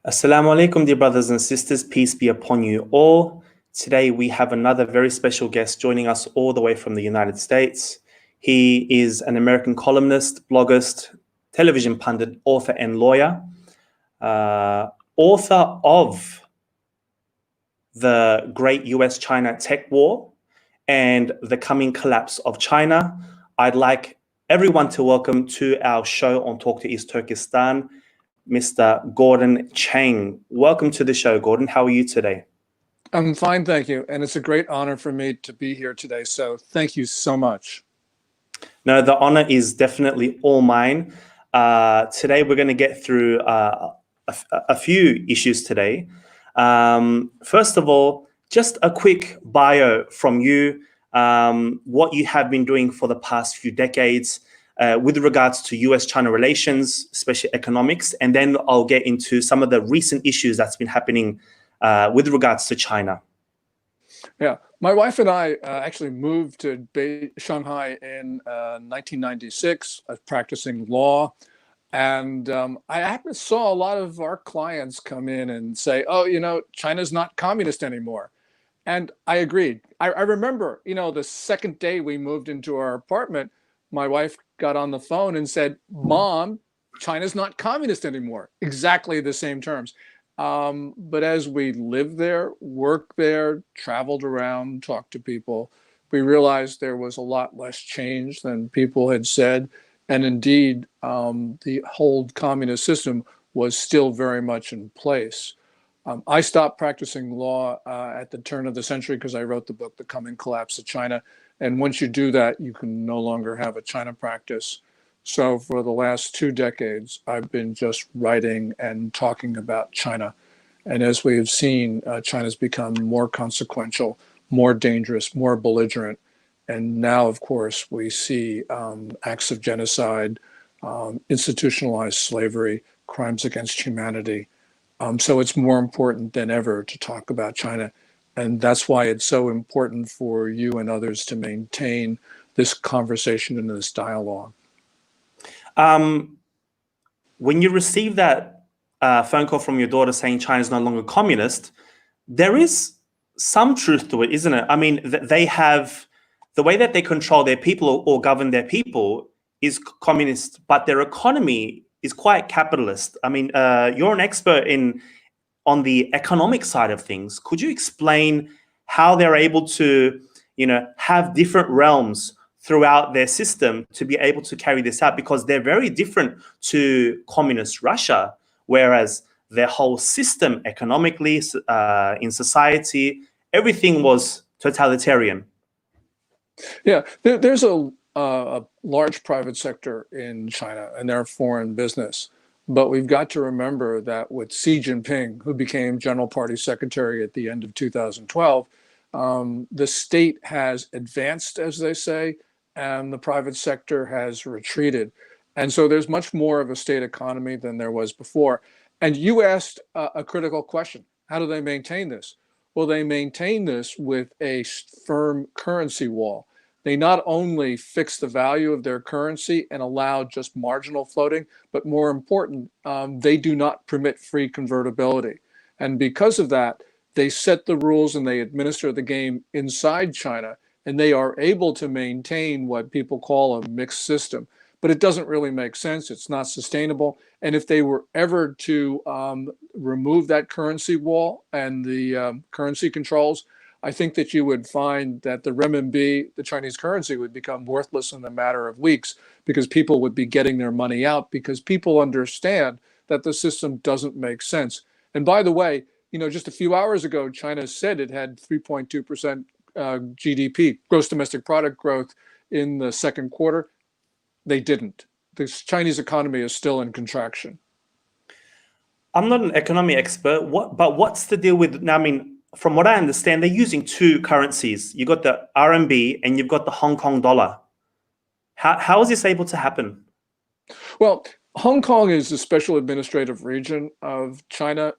Assalamu alaikum, dear brothers and sisters. Peace be upon you all. Today we have another very special guest joining us all the way from the United States. He is an American columnist, bloggist, television pundit, author, and lawyer. Author of The Great US-China Tech War and The Coming Collapse of China. I'd like everyone to welcome to our show on Talk to East Turkestan, Mr. Gordon Chang. Welcome to the show, Gordon. How are you today? I'm fine, thank you. And it's a great honor for me to be here today. So thank you so much. No, the honor is definitely all mine. Today, we're going to get through a few issues today. First of all, just a quick bio from you, what you have been doing for the past few decades, with regards to US-China relations, especially economics, and then I'll get into some of the recent issues that's been happening with regards to China. Yeah, my wife and I actually moved to Shanghai in 1996, practicing law. And I saw a lot of our clients come in and say, oh, China's not communist anymore. And I agreed. I remember, the second day we moved into our apartment, my wife got on the phone and said, Mom, China's not communist anymore. Exactly the same terms. But as we lived there, worked there, traveled around, talked to people, we realized there was a lot less change than people had said. And indeed, the whole communist system was still very much in place. I stopped practicing law at the turn of the century because I wrote the book, The Coming Collapse of China. And once you do that, you can no longer have a China practice. So for the last 2 decades, I've been just writing and talking about China. And as we have seen, China's become more consequential, more dangerous, more belligerent. And now, of course, we see acts of genocide, institutionalized slavery, crimes against humanity. So it's more important than ever to talk about China. And that's why it's so important for you and others to maintain this conversation and this dialogue. When you receive that phone call from your daughter saying China is no longer communist, there is some truth to it, isn't it? I mean, they have the way that they control their people or govern their people is communist, but their economy is quite capitalist. I mean, you're an expert on the economic side of things. Could you explain how they're able to, have different realms throughout their system to be able to carry this out? Because they're very different to communist Russia, whereas their whole system economically, in society, everything was totalitarian. Yeah, there's a large private sector in China and they're foreign business. But we've got to remember that with Xi Jinping, who became General Party Secretary at the end of 2012, the state has advanced, as they say, and the private sector has retreated. And so there's much more of a state economy than there was before. And you asked a critical question. How do they maintain this? Well, they maintain this with a firm currency wall. They not only fix the value of their currency and allow just marginal floating, but more important, they do not permit free convertibility. And because of that, they set the rules and they administer the game inside China, and they are able to maintain what people call a mixed system. But it doesn't really make sense. It's not sustainable. And if they were ever to remove that currency wall and the currency controls, I think that you would find that the renminbi, the Chinese currency, would become worthless in a matter of weeks because people would be getting their money out because people understand that the system doesn't make sense. And by the way, just a few hours ago, China said it had 3.2% GDP, gross domestic product growth in the second quarter. They didn't. The Chinese economy is still in contraction. I'm not an economy expert, but what's the deal with, I mean, from what I understand, they're using 2 currencies. You got the RMB and you've got the Hong Kong dollar. How is this able to happen? Well, Hong Kong is a special administrative region of China,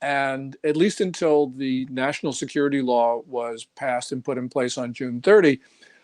and at least until the national security law was passed and put in place on June 30,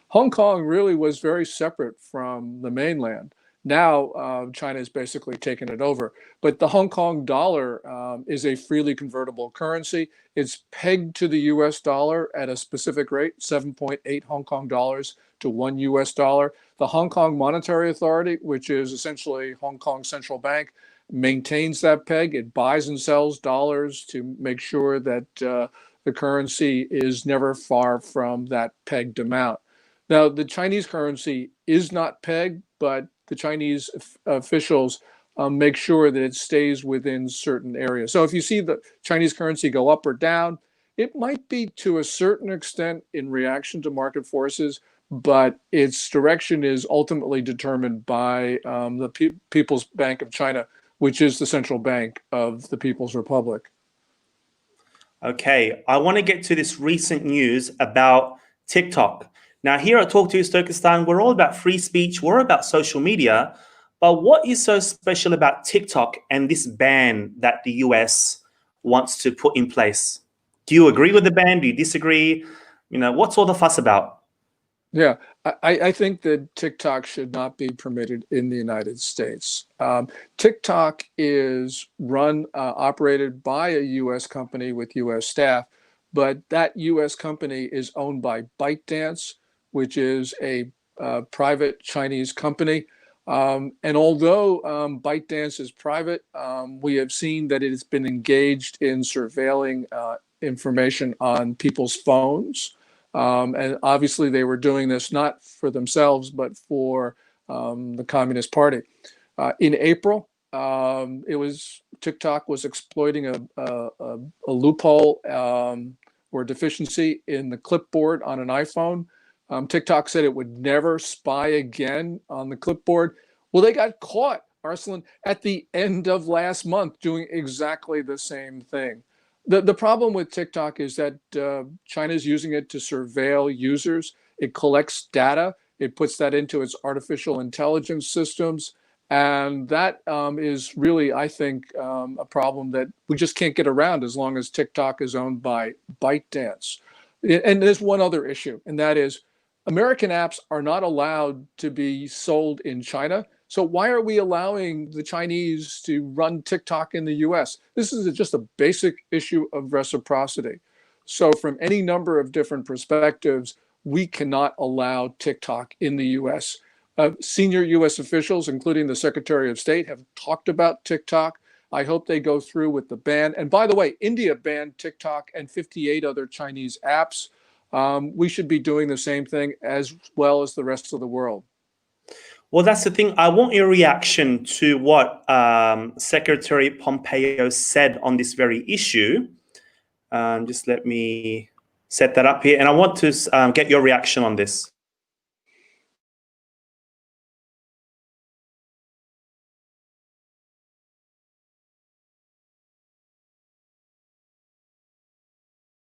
Hong Kong really was very separate from the mainland. Now China has basically taken it over. But the Hong Kong dollar is a freely convertible currency. It's pegged to the US dollar at a specific rate, 7.8 Hong Kong dollars to one US dollar. The Hong Kong Monetary Authority, which is essentially Hong Kong Central Bank, maintains that peg. It buys and sells dollars to make sure that the currency is never far from that pegged amount. Now, the Chinese currency is not pegged, but the Chinese officials make sure that it stays within certain areas. So if you see the Chinese currency go up or down, it might be to a certain extent in reaction to market forces, but its direction is ultimately determined by the People's Bank of China, which is the central bank of the People's Republic. Okay, I want to get to this recent news about TikTok. Now, here at Talk to Uzbekistan, we're all about free speech, we're about social media, but what is so special about TikTok and this ban that the US wants to put in place? Do you agree with the ban? Do you disagree? What's all the fuss about? Yeah, I think that TikTok should not be permitted in the United States. TikTok is operated by a U.S. company with U.S. staff, but that U.S. company is owned by ByteDance, which is a private Chinese company. And although ByteDance is private, we have seen that it has been engaged in surveilling information on people's phones. And obviously they were doing this not for themselves, but for the Communist Party. In April, TikTok was exploiting a loophole or deficiency in the clipboard on an iPhone. TikTok said it would never spy again on the clipboard. Well, they got caught, Arsalan, at the end of last month doing exactly the same thing. The problem with TikTok is that China's using it to surveil users. It collects data. It puts that into its artificial intelligence systems. And that is really, I think, a problem that we just can't get around as long as TikTok is owned by ByteDance. And there's one other issue, and that is American apps are not allowed to be sold in China. So why are we allowing the Chinese to run TikTok in the US? This is just a basic issue of reciprocity. So from any number of different perspectives, we cannot allow TikTok in the US. Senior US officials, including the Secretary of State, have talked about TikTok. I hope they go through with the ban. And by the way, India banned TikTok and 58 other Chinese apps. We should be doing the same thing as well as the rest of the world. Well, that's the thing. I want your reaction to what Secretary Pompeo said on this very issue. Just let me set that up here. And I want to get your reaction on this.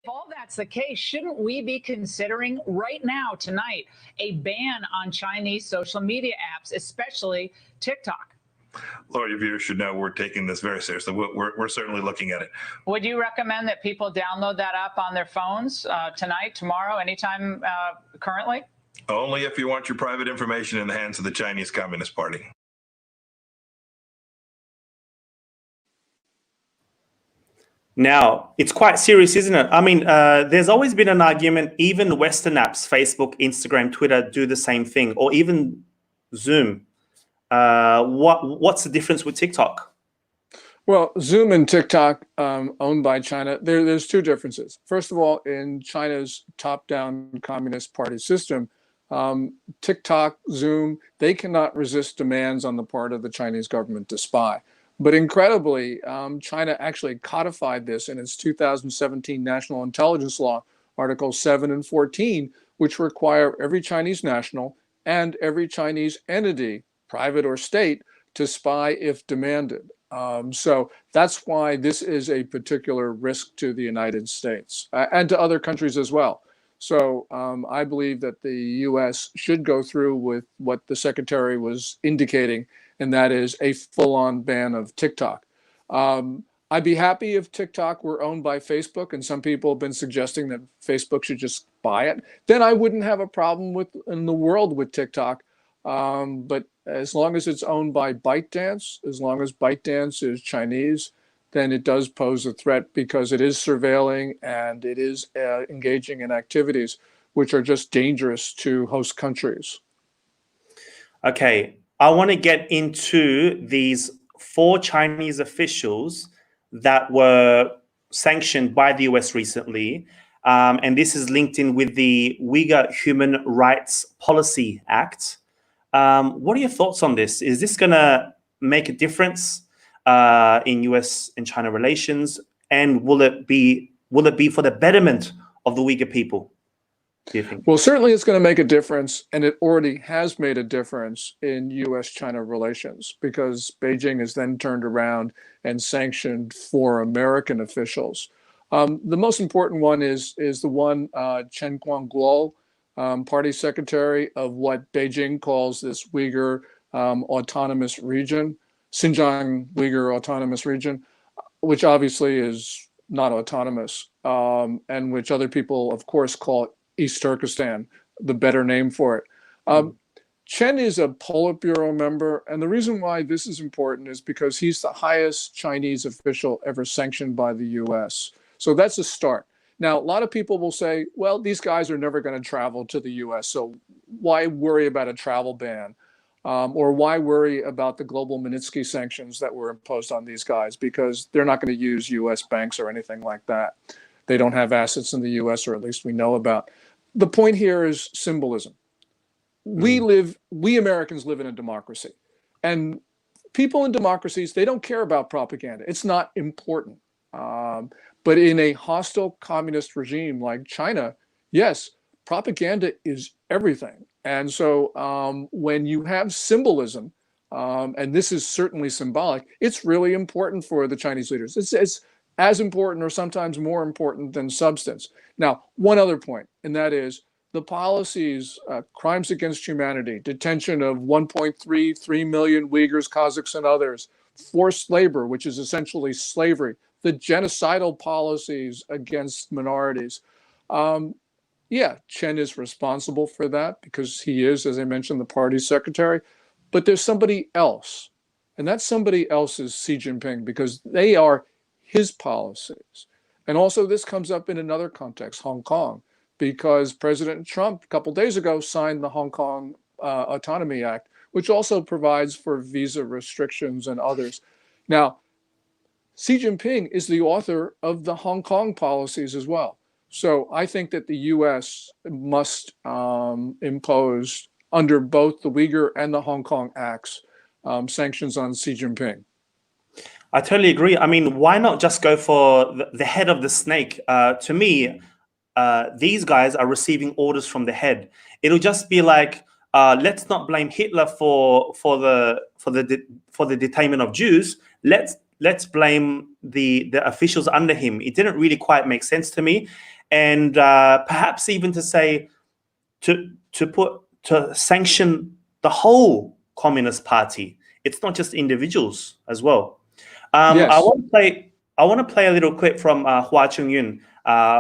If all that's the case, shouldn't we be considering right now, tonight, a ban on Chinese social media apps, especially TikTok? Laura, your viewers should know we're taking this very seriously. We're certainly looking at it. Would you recommend that people download that app on their phones tonight, tomorrow, anytime currently? Only if you want your private information in the hands of the Chinese Communist Party. Now, it's quite serious, isn't it? I mean, there's always been an argument, even Western apps, Facebook, Instagram, Twitter, do the same thing, or even Zoom. What's the difference with TikTok? Well, Zoom and TikTok, owned by China, there's two differences. First of all, in China's top-down Communist Party system, TikTok, Zoom, they cannot resist demands on the part of the Chinese government to spy. But incredibly, China actually codified this in its 2017 National Intelligence Law, Articles 7 and 14, which require every Chinese national and every Chinese entity, private or state, to spy if demanded. So that's why this is a particular risk to the United States and to other countries as well. So I believe that the U.S. should go through with what the Secretary was indicating, and that is a full-on ban of TikTok. I'd be happy if TikTok were owned by Facebook, and some people have been suggesting that Facebook should just buy it. Then I wouldn't have a problem in the world with TikTok. But as long as it's owned by ByteDance, as long as ByteDance is Chinese, then it does pose a threat because it is surveilling and it is engaging in activities which are just dangerous to host countries. Okay, I want to get into these 4 Chinese officials that were sanctioned by the US recently. And this is linked in with the Uyghur Human Rights Policy Act. What are your thoughts on this? Is this going to make a difference in US and China relations? And will it be for the betterment of the Uyghur people, do you think? Well, certainly it's going to make a difference, and it already has made a difference in US-China relations because Beijing has then turned around and sanctioned 4 American officials. The most important one is the one Chen Guangguo, party secretary of what Beijing calls this Uyghur autonomous region, Xinjiang Uyghur Autonomous Region, which obviously is not autonomous, and which other people, of course, call East Turkestan, the better name for it. Chen is a Politburo member, and the reason why this is important is because he's the highest Chinese official ever sanctioned by the US. So that's a start. Now, a lot of people will say, well, these guys are never going to travel to the US, so why worry about a travel ban? Or why worry about the global Magnitsky sanctions that were imposed on these guys? Because they're not going to use US banks or anything like that. They don't have assets in the US, or at least we know about. The point here is symbolism. We Americans live in a democracy, and people in democracies, they don't care about propaganda. It's not important. But in a hostile communist regime like China, yes, propaganda is everything. And so when you have symbolism, and this is certainly symbolic, it's really important for the Chinese leaders. It's as important or sometimes more important than substance. Now, one other point, and that is the policies, crimes against humanity, detention of 1.33 million Uyghurs, Kazakhs, and others, forced labor, which is essentially slavery, the genocidal policies against minorities. Yeah, Chen is responsible for that because he is, as I mentioned, the party secretary. But there's somebody else, and that somebody else is Xi Jinping because they are his policies. And also this comes up in another context, Hong Kong, because President Trump a couple days ago signed the Hong Kong Autonomy Act, which also provides for visa restrictions and others. Now, Xi Jinping is the author of the Hong Kong policies as well. So I think that the US must impose, under both the Uyghur and the Hong Kong acts, sanctions on Xi Jinping. I totally agree. I mean, why not just go for the head of the snake? To me, these guys are receiving orders from the head. It'll just be like, let's not blame Hitler for the detainment of Jews. Let's blame the officials under him. It didn't really quite make sense to me, and perhaps even to say to sanction the whole Communist Party. It's not just individuals as well. Yes. I want to play a little clip from Hua Chunyun,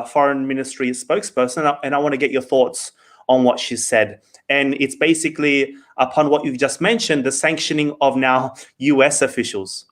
Foreign Ministry spokesperson, and I want to get your thoughts on what she said. And it's basically upon what you've just mentioned, the sanctioning of now US officials.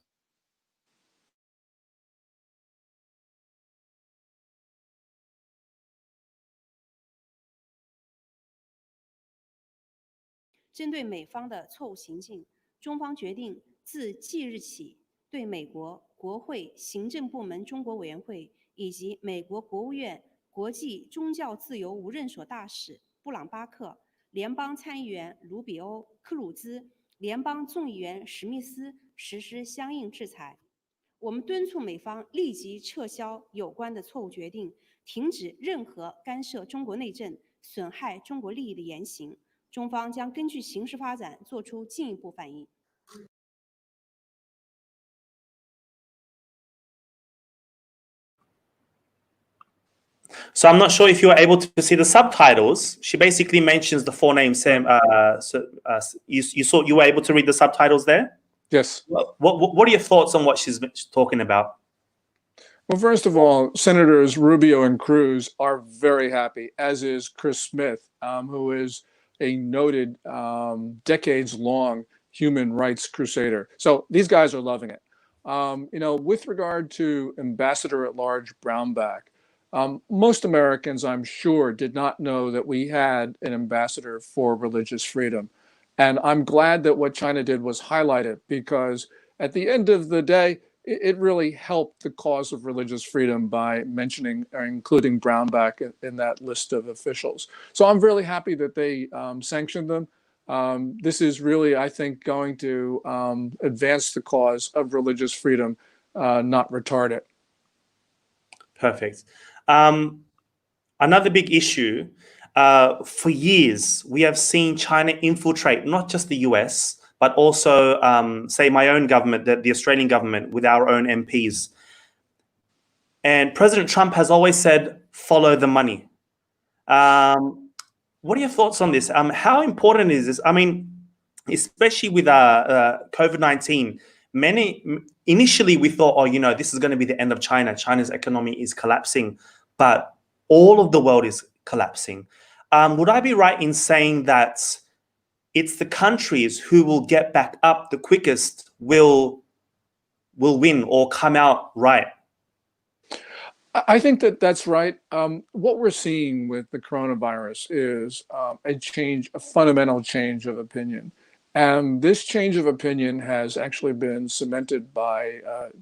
针对美方的错误行径，中方决定自即日起，对美国国会行政部门中国委员会以及美国国务院国际宗教自由无任所大使布朗巴克、联邦参议员卢比欧、克鲁兹、联邦众议员史密斯实施相应制裁。我们敦促美方立即撤销有关的错误决定，停止任何干涉中国内政、损害中国利益的言行。中方将根据形势发展作出进一步反应。So I'm not sure if you were able to see the subtitles. She basically mentions the 4 names. You were able to read the subtitles there? Yes. What are your thoughts on what she's talking about? Well, first of all, Senators Rubio and Cruz are very happy, as is Chris Smith, who is a noted decades-long human rights crusader. So these guys are loving it. With regard to Ambassador at Large Brownback, most Americans, I'm sure, did not know that we had an ambassador for religious freedom. And I'm glad that what China did was highlight it, because at the end of the day, it really helped the cause of religious freedom by mentioning or including Brownback in that list of officials. So I'm really happy that they sanctioned them. This is really, I think, going to advance the cause of religious freedom, not retard it. Perfect. Another big issue, for years, we have seen China infiltrate not just the US, but also, say, my own government, the Australian government, with our own MPs. And President Trump has always said, follow the money. What are your thoughts on this? How important is this? I mean, especially with COVID-19, initially we thought, oh, this is going to be the end of China. China's economy is collapsing, but all of the world is collapsing. Would I be right in saying that it's the countries who will get back up the quickest will win or come out right? I think that that's right. What we're seeing with the coronavirus is a fundamental change of opinion. And this change of opinion has actually been cemented by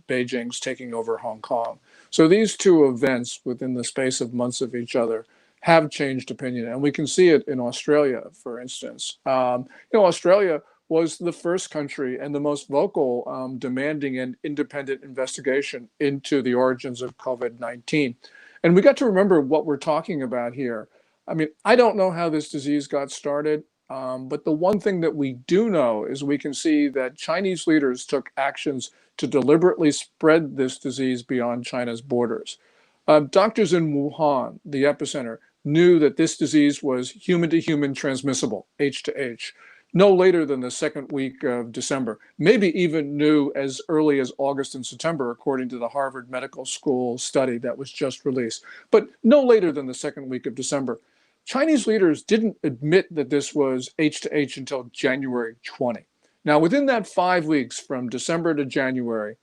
Beijing's taking over Hong Kong. So these two events within the space of months of each other have changed opinion. And we can see it in Australia, for instance. Australia was the first country and the most vocal demanding an independent investigation into the origins of COVID-19. And we got to remember what we're talking about here. I mean, I don't know how this disease got started, but the one thing that we do know is we can see that Chinese leaders took actions to deliberately spread this disease beyond China's borders. Doctors in Wuhan, the epicenter, knew that this disease was human-to-human transmissible, H to H, no later than the second week of December, maybe even knew as early as August and September, according to the Harvard Medical School study that was just released, but no later than the second week of December. Chinese leaders didn't admit that this was H to H until January 20. Now, within that 5 weeks from December to January,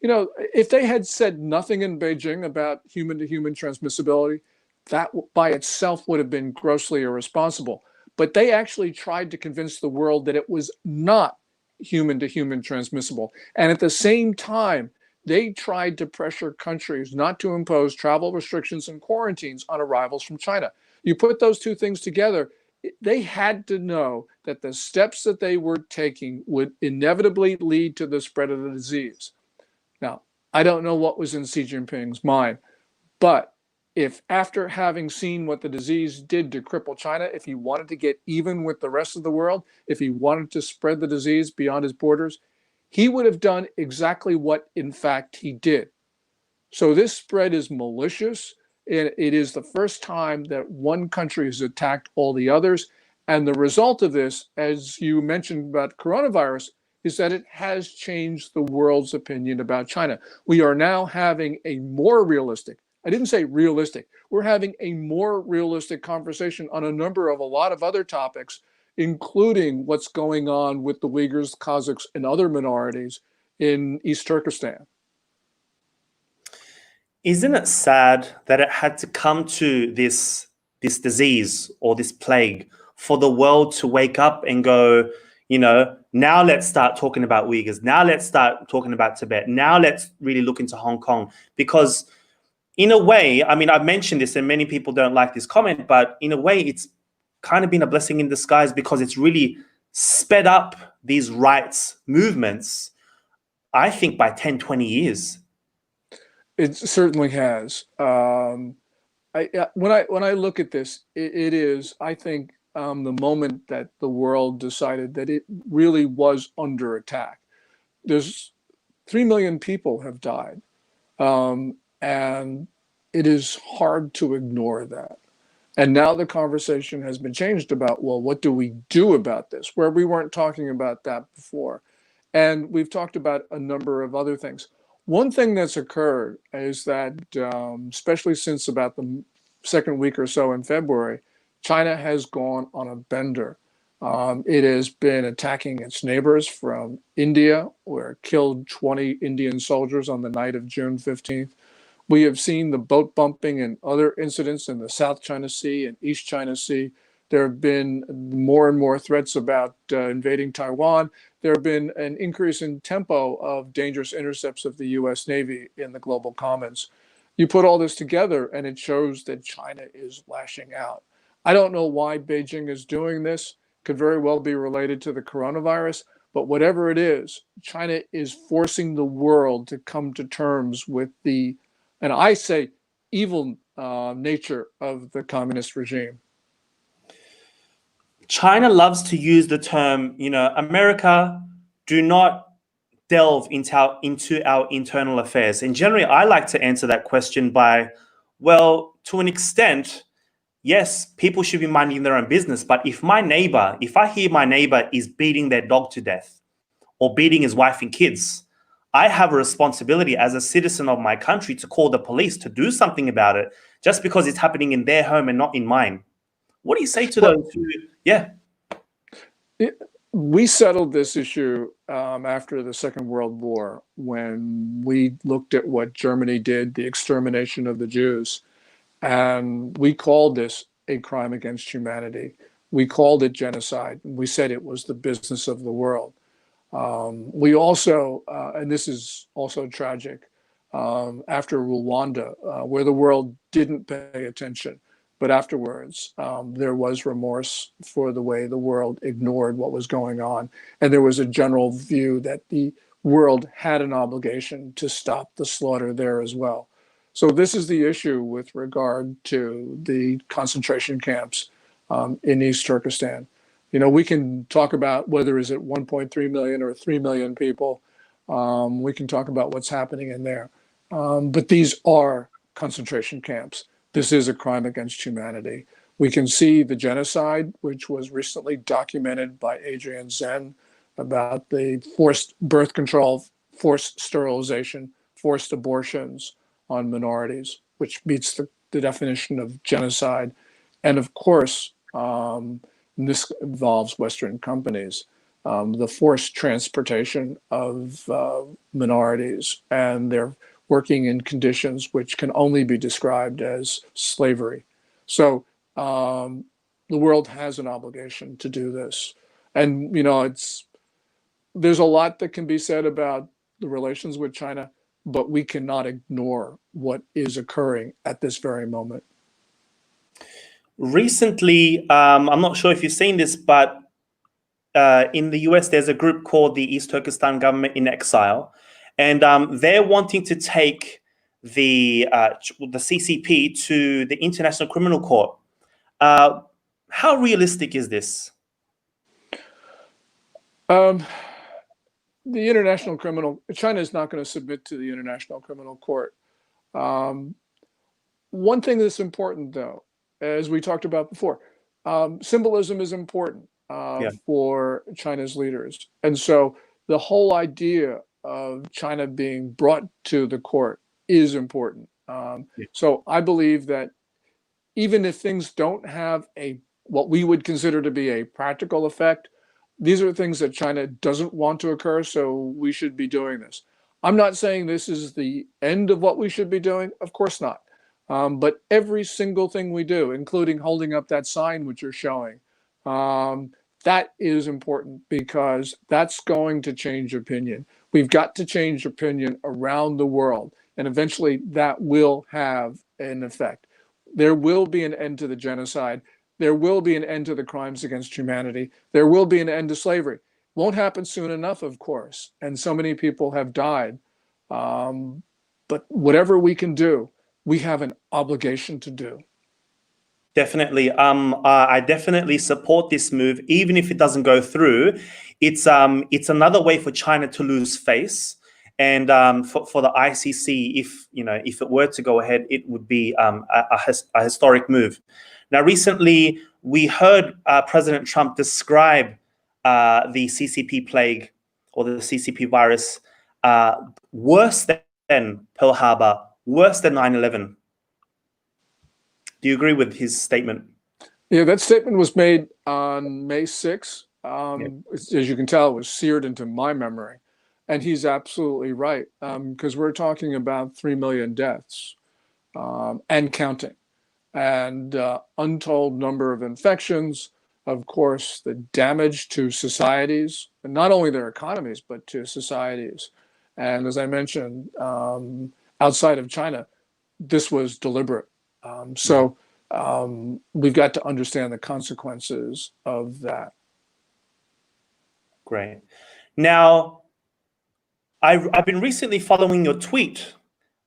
if they had said nothing in Beijing about human-to-human transmissibility, that by itself would have been grossly irresponsible. But they actually tried to convince the world that it was not human-to-human transmissible. And at the same time, they tried to pressure countries not to impose travel restrictions and quarantines on arrivals from China. You put those two things together, they had to know that the steps that they were taking would inevitably lead to the spread of the disease. Now, I don't know what was in Xi Jinping's mind, but if after having seen what the disease did to cripple China, if he wanted to get even with the rest of the world, if he wanted to spread the disease beyond his borders, he would have done exactly what, in fact, he did. So this spread is malicious, and it is the first time that one country has attacked all the others. And the result of this, as you mentioned about coronavirus, is that it has changed the world's opinion about China. We are now having a more realistic, I didn't say realistic, we're having a more realistic conversation on a lot of other topics, including what's going on with the Uyghurs, Kazakhs, and other minorities in East Turkestan. Isn't it sad that it had to come to this disease or this plague for the world to wake up and go, now let's start talking about Uyghurs. Now let's start talking about Tibet. Now let's really look into Hong Kong. Because in a way, I mean, I've mentioned this and many people don't like this comment, but in a way, it's kind of been a blessing in disguise because it's really sped up these rights movements, I think, by 10, 20 years. It certainly has. When I look at this, it is, I think, the moment that the world decided that it really was under attack. There's 3 million people have died, and it is hard to ignore that. And now the conversation has been changed about, well, what do we do about this? Where we weren't talking about that before. And we've talked about a number of other things. One thing that's occurred is that, especially since about the second week or so in February, China has gone on a bender. It has been attacking its neighbors from India, where it killed 20 Indian soldiers on the night of June 15th. We have seen the boat bumping and other incidents in the South China Sea and East China Sea. There have been more and more threats about invading Taiwan. There have been an increase in tempo of dangerous intercepts of the US Navy in the global commons. You put all this together and it shows that China is lashing out. I don't know why Beijing is doing this. Could very well be related to the coronavirus, but whatever it is, China is forcing the world to come to terms with the, and I say, evil nature of the communist regime. China loves to use the term, America, do not delve into our internal affairs. And generally, I like to answer that question by, well, to an extent, yes, people should be minding their own business. But if I hear my neighbor is beating their dog to death or beating his wife and kids, I have a responsibility as a citizen of my country to call the police to do something about it just because it's happening in their home and not in mine. What do you say to those who, yeah? We settled this issue after the Second World War when we looked at what Germany did, the extermination of the Jews. And we called this a crime against humanity. We called it genocide. We said it was the business of the world. We also, and this is also tragic, after Rwanda, where the world didn't pay attention, but afterwards, there was remorse for the way the world ignored what was going on. And there was a general view that the world had an obligation to stop the slaughter there as well. So this is the issue with regard to the concentration camps in East Turkestan. We can talk about whether is it 1.3 million or 3 million people. We can talk about what's happening in there. But these are concentration camps. This is a crime against humanity. We can see the genocide, which was recently documented by Adrian Zen about the forced birth control, forced sterilization, forced abortions on minorities, which meets the definition of genocide. And of course, this involves Western companies, the forced transportation of minorities, and they're working in conditions which can only be described as slavery. So the world has an obligation to do this. And, there's a lot that can be said about the relations with China, but we cannot ignore what is occurring at this very moment. Recently, I'm not sure if you've seen this, but in the US, there's a group called the East Turkestan Government in Exile, and they're wanting to take the CCP to the International Criminal Court. How realistic is this? China is not going to submit to the International Criminal Court. One thing that's important, though, as we talked about before, symbolism is important for China's leaders. And so the whole idea of China being brought to the court is important. So I believe that even if things don't have what we would consider to be a practical effect, these are things that China doesn't want to occur, so we should be doing this. I'm not saying this is the end of what we should be doing. Of course not. But every single thing we do, including holding up that sign which you're showing, that is important because that's going to change opinion. We've got to change opinion around the world, and eventually that will have an effect. There will be an end to the genocide. There will be an end to the crimes against humanity. There will be an end to slavery. Won't happen soon enough, of course, and so many people have died. But whatever we can do, we have an obligation to do. Definitely. I definitely support this move, even if it doesn't go through. It's another way for China to lose face, and for the ICC, if it were to go ahead, it would be a historic move. Now, recently we heard President Trump describe the CCP plague or the CCP virus worse than Pearl Harbor, worse than 9/11. Do you agree with his statement? Yeah, that statement was made on May 6th. Yeah. As you can tell, it was seared into my memory. And he's absolutely right, because we're talking about 3 million deaths and counting, and untold number of infections, of course, the damage to societies, and not only their economies, but to societies. And as I mentioned, outside of China, this was deliberate. We've got to understand the consequences of that. Great. Now, I've been recently following your tweet.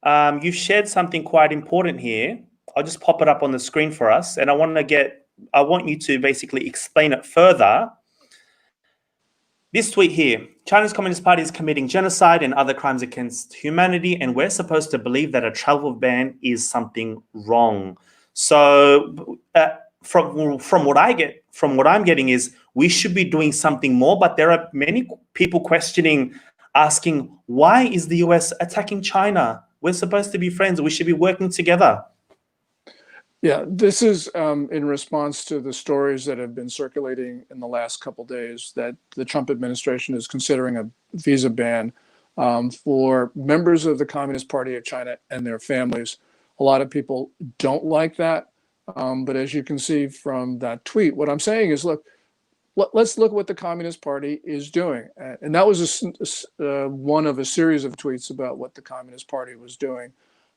You've shared something quite important here. I'll just pop it up on the screen for us, and I want you to basically explain it further. This tweet here: China's Communist Party is committing genocide and other crimes against humanity, and we're supposed to believe that a travel ban is something wrong. So, from what I'm getting is we should be doing something more. But there are many people questioning, asking, why is the US attacking China? We're supposed to be friends. We should be working together. Yeah, this is in response to the stories that have been circulating in the last couple of days that the Trump administration is considering a visa ban for members of the Communist Party of China and their families. A lot of people don't like that. But as you can see from that tweet, what I'm saying is, look, let's look what the Communist Party is doing. And that was one of a series of tweets about what the Communist Party was doing.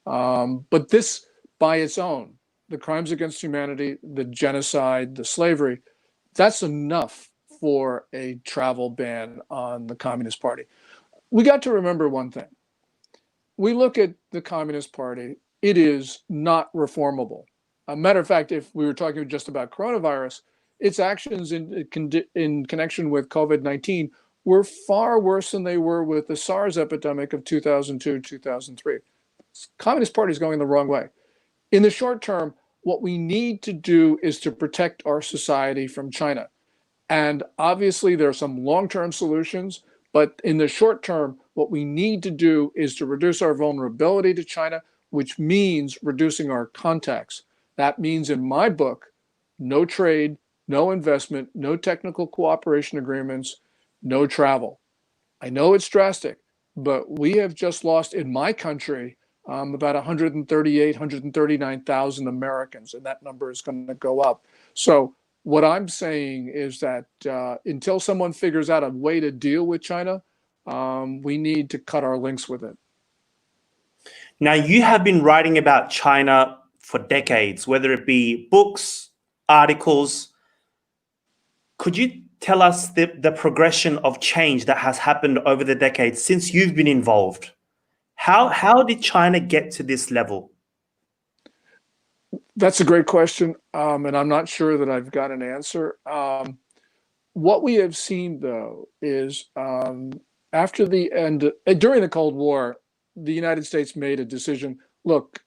But this by its own, the crimes against humanity, the genocide, the slavery, that's enough for a travel ban on the Communist Party. We got to remember one thing. We look at the Communist Party, it is not reformable. A matter of fact, if we were talking just about coronavirus, its actions in connection with COVID-19 were far worse than they were with the SARS epidemic of 2002, 2003. Communist Party is going the wrong way. In the short term, what we need to do is to protect our society from China. And obviously there are some long-term solutions, but in the short term, what we need to do is to reduce our vulnerability to China, which means reducing our contacts. That means, in my book, no trade, no investment, no technical cooperation agreements, no travel. I know it's drastic, but we have just lost in my country about 138, 139,000 Americans, and that number is going to go up. So what I'm saying is that until someone figures out a way to deal with China, we need to cut our links with it. Now, you have been writing about China for decades, whether it be books, articles. Could you tell us the progression of change that has happened over the decades since you've been involved? How did China get to this level? That's a great question, and I'm not sure that I've got an answer. What we have seen, though, is after the end, during the Cold War, the United States made a decision. Look,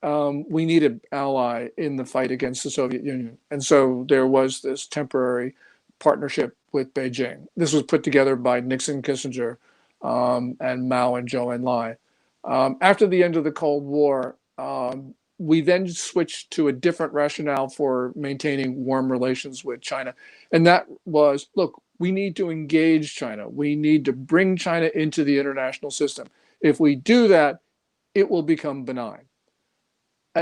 we need an ally in the fight against the Soviet Union, and so there was this temporary partnership with Beijing. This was put together by Nixon, Kissinger, and Mao and Zhou Enlai. After the end of the Cold War, we then switched to a different rationale for maintaining warm relations with China. And that was, look, we need to engage China. We need to bring China into the international system. If we do that, it will become benign.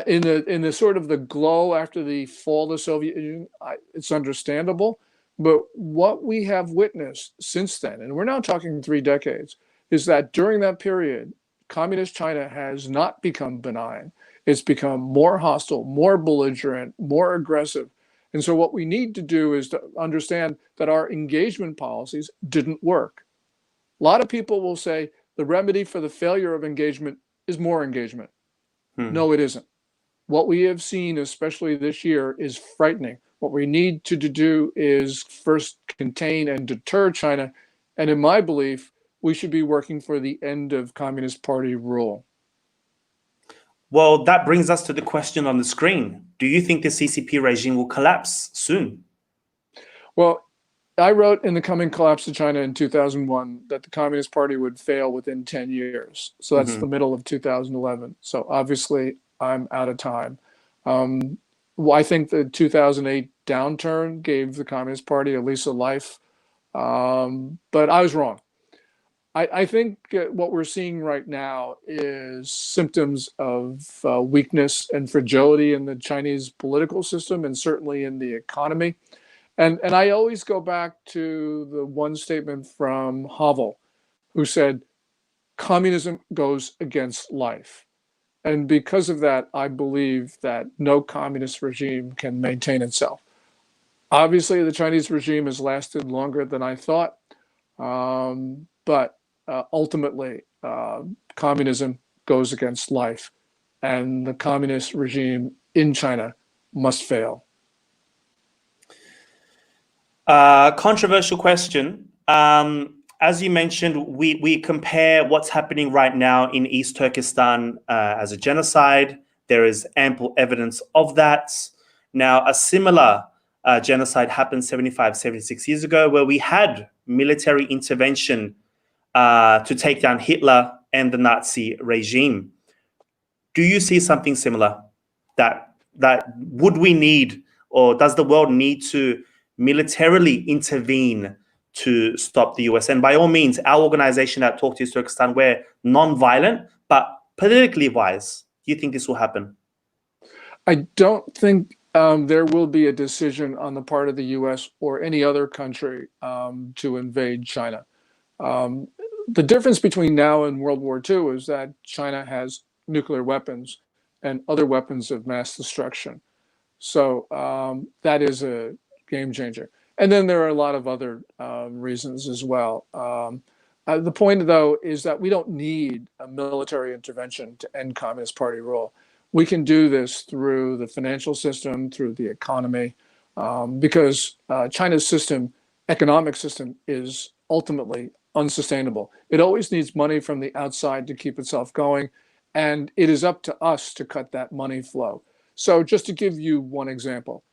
In the sort of the glow after the fall of the Soviet Union, it's understandable. But what we have witnessed since then, and we're now talking 3 decades, is that during that period, Communist China has not become benign. It's become more hostile, more belligerent, more aggressive. And so what we need to do is to understand that our engagement policies didn't work. A lot of people will say the remedy for the failure of engagement is more engagement. No, it isn't. What we have seen, especially this year, is frightening. What we need to do is first contain and deter China. And in my belief, we should be working for the end of Communist Party rule. Well, that brings us to the question on the screen. Do you think the CCP regime will collapse soon? Well, I wrote in The Coming Collapse of China in 2001 that the Communist Party would fail within 10 years. So that's the middle of 2011. So obviously I'm out of time. Well, I think the 2008 downturn gave the Communist Party a lease of life, but I was wrong. I think what we're seeing right now is symptoms of weakness and fragility in the Chinese political system and certainly in the economy. And I always go back to the one statement from Havel, who said, communism goes against life. And because of that, I believe that no communist regime can maintain itself. Obviously, the Chinese regime has lasted longer than I thought, but ultimately, communism goes against life, and the communist regime in China must fail. Controversial question. As you mentioned, we compare what's happening right now in East Turkestan as a genocide. There is ample evidence of that. Now, a similar genocide happened 75, 76 years ago, where we had military intervention to take down Hitler and the Nazi regime. Do you see something similar? That would we need, or does the world need to militarily intervene to stop the US? And by all means, our organization at Talk to East Turkestan, we're non-violent, but politically wise, do you think this will happen? I don't think there will be a decision on the part of the US or any other country to invade China. The difference between now and World War II is that China has nuclear weapons and other weapons of mass destruction. So that is a game changer. And then there are a lot of other reasons as well. The point, though, is that we don't need a military intervention to end Communist Party rule. We can do this through the financial system, through the economy, because China's economic system is ultimately unsustainable. It always needs money from the outside to keep itself going, and it is up to us to cut that money flow. So just to give you one example,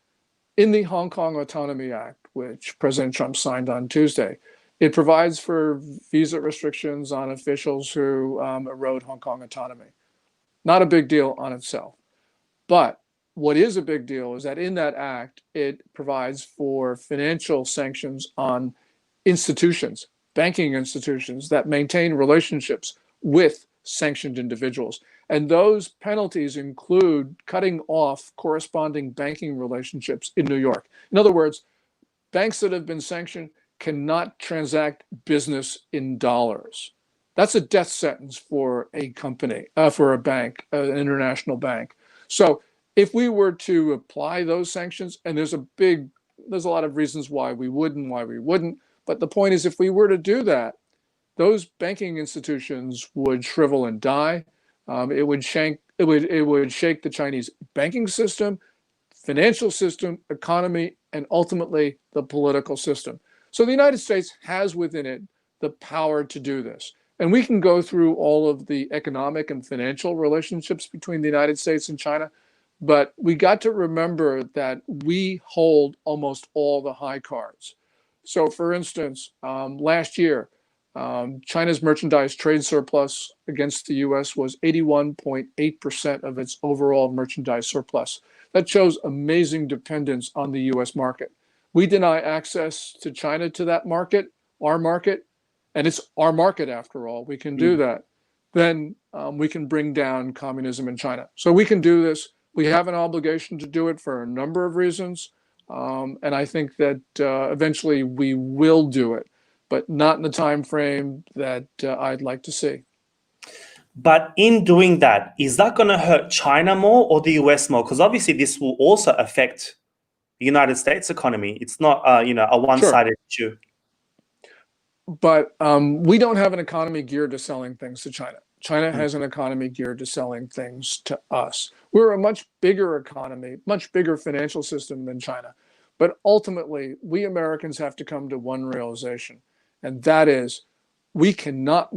in the Hong Kong Autonomy Act, which President Trump signed on Tuesday, it provides for visa restrictions on officials who erode Hong Kong autonomy. Not a big deal on itself. But what is a big deal is that in that act, it provides for financial sanctions on institutions, banking institutions that maintain relationships with sanctioned individuals. And those penalties include cutting off corresponding banking relationships in New York. In other words, banks that have been sanctioned cannot transact business in dollars. That's a death sentence for a company, for a bank, an international bank. So if we were to apply those sanctions, and there's a lot of reasons why we wouldn't, but the point is, if we were to do that, those banking institutions would shrivel and die. It would shake the Chinese banking system, financial system, economy, and ultimately the political system. So the United States has within it the power to do this. And we can go through all of the economic and financial relationships between the United States and China, but we got to remember that we hold almost all the high cards. So for instance, last year, China's merchandise trade surplus against the US was 81.8% of its overall merchandise surplus. That shows amazing dependence on the US market. We deny access to China to that market, our market, and it's our market after all, we can do that, then we can bring down communism in China. So we can do this. We have an obligation to do it for a number of reasons. And I think that eventually we will do it, but not in the time frame that I'd like to see. But in doing that, is that going to hurt China more or the US more? Because obviously this will also affect the United States economy. It's not a one-sided issue. But we don't have an economy geared to selling things to China. China has an economy geared to selling things to us. We're a much bigger economy, much bigger financial system than China. But ultimately, we Americans have to come to one realization, and that is we cannot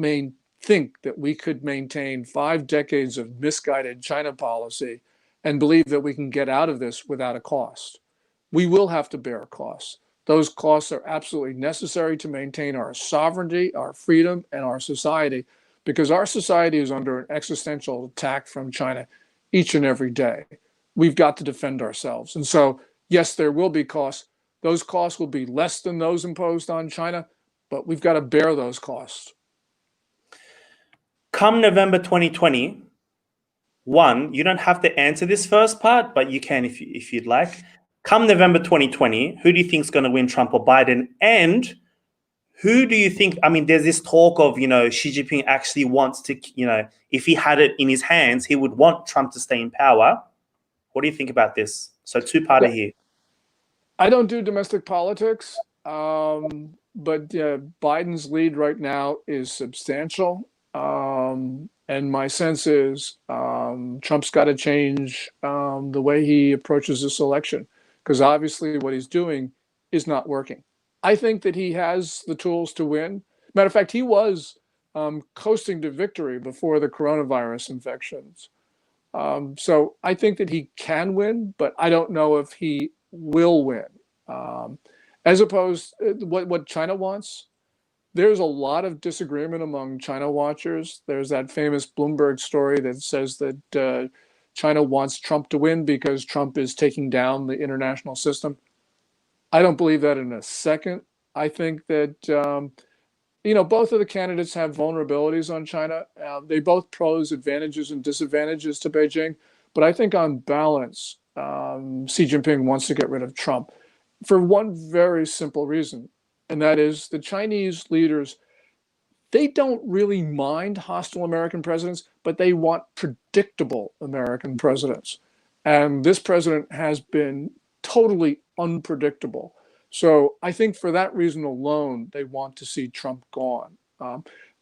think that we could maintain 5 decades of misguided China policy and believe that we can get out of this without a cost. We will have to bear costs. Those costs are absolutely necessary to maintain our sovereignty, our freedom, and our society, because our society is under an existential attack from China each and every day. we've got to defend ourselves. And so, yes, there will be costs. Those costs will be less than those imposed on China, but we've got to bear those costs. Come November 2021, you don't have to answer this first part, but you can if you'd like. Come November 2020, who do you think is going to win, Trump or Biden? And who do you think, I mean, there's this talk of, Xi Jinping actually wants to, if he had it in his hands, he would want Trump to stay in power. What do you think about this? So two-parter here. I don't do domestic politics, but Biden's lead right now is substantial. And my sense is Trump's got to change the way he approaches this election, because obviously what he's doing is not working. I think that he has the tools to win. Matter of fact, he was coasting to victory before the coronavirus infections. So I think that he can win, but I don't know if he will win. As opposed to what China wants, there's a lot of disagreement among China watchers. There's that famous Bloomberg story that says that China wants Trump to win because Trump is taking down the international system. I don't believe that in a second. I think that, both of the candidates have vulnerabilities on China. They both pose advantages and disadvantages to Beijing. But I think on balance, Xi Jinping wants to get rid of Trump for one very simple reason. And that is the Chinese leaders, they don't really mind hostile American presidents, but they want predictable American presidents. And this president has been totally unpredictable. So I think for that reason alone, they want to see Trump gone.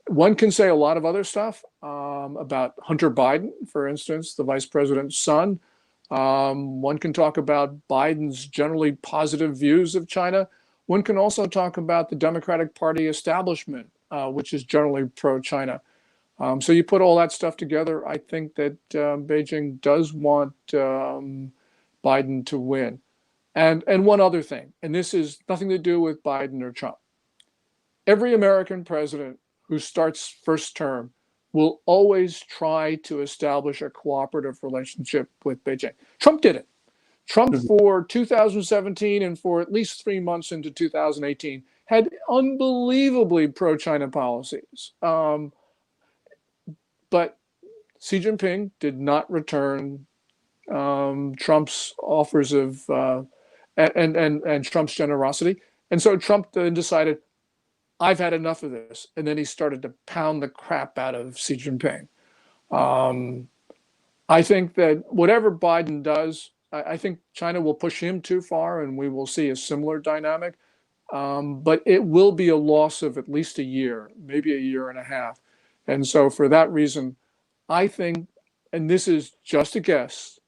One can say a lot of other stuff about Hunter Biden, for instance, the vice president's son. One can talk about Biden's generally positive views of China. One can also talk about the Democratic Party establishment, which is generally pro-China. So you put all that stuff together, I think that Beijing does want Biden to win. And one other thing, and this is nothing to do with Biden or Trump. Every American president who starts first term will always try to establish a cooperative relationship with Beijing. Trump did it. Trump, for 2017 and for at least 3 months into 2018, had unbelievably pro-China policies. But Xi Jinping did not return Trump's offers of and Trump's generosity. And so Trump then decided, I've had enough of this. And then he started to pound the crap out of Xi Jinping. I think that whatever Biden does, I think China will push him too far and we will see a similar dynamic. But it will be a loss of at least a year, maybe a year and a half. And so for that reason, I think, and this is just a guess,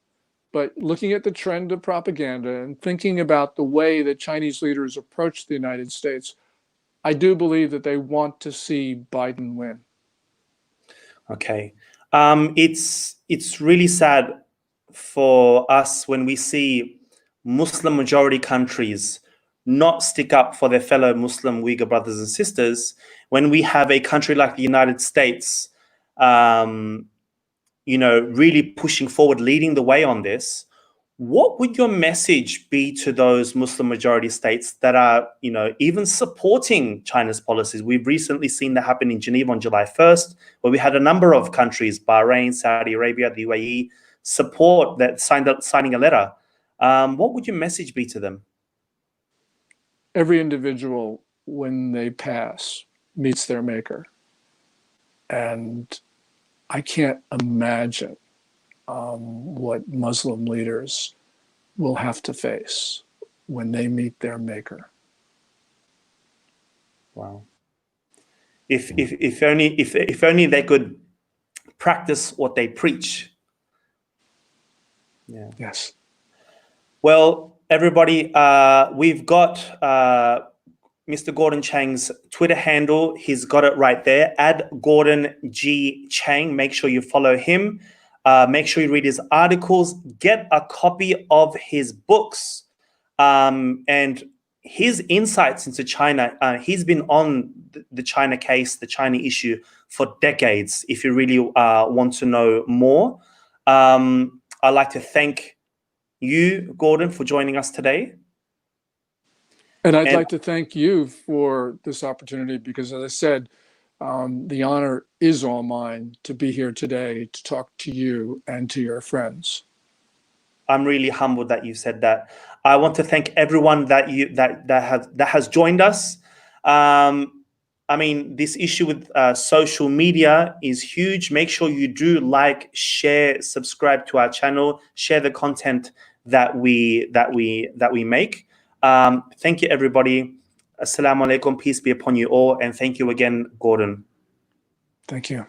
but looking at the trend of propaganda and thinking about the way that Chinese leaders approach the United States, I do believe that they want to see Biden win. Okay. It's really sad for us when we see Muslim majority countries not stick up for their fellow Muslim Uyghur brothers and sisters, when we have a country like the United States, really pushing forward, leading the way on this. What would your message be to those Muslim majority states that are, even supporting China's policies? We've recently seen that happen in Geneva on July 1st, where we had a number of countries, Bahrain, Saudi Arabia, the UAE, support that signing a letter. What would your message be to them? Every individual, when they pass, meets their maker. And I can't imagine what Muslim leaders will have to face when they meet their maker. Wow. If only they could practice what they preach. Yeah. Yes. Well, everybody, we've got Mr. Gordon Chang's Twitter handle. He's got it right there, @Gordon G. Chang. Make sure you follow him. Make sure you read his articles. Get a copy of his books and his insights into China. He's been on the China case, the China issue for decades, if you really want to know more. I'd like to thank you, Gordon, for joining us today. And I'd And- like to thank you for this opportunity because, as I said, the honor is all mine to be here today to talk to you and to your friends. I'm really humbled that you said that. I want to thank everyone that has joined us. I mean, this issue with social media is huge. Make sure you do like, share, subscribe to our channel, share the content that we make. Thank you, everybody. Assalamu alaikum. Peace be upon you all, and thank you again, Gordon. Thank you.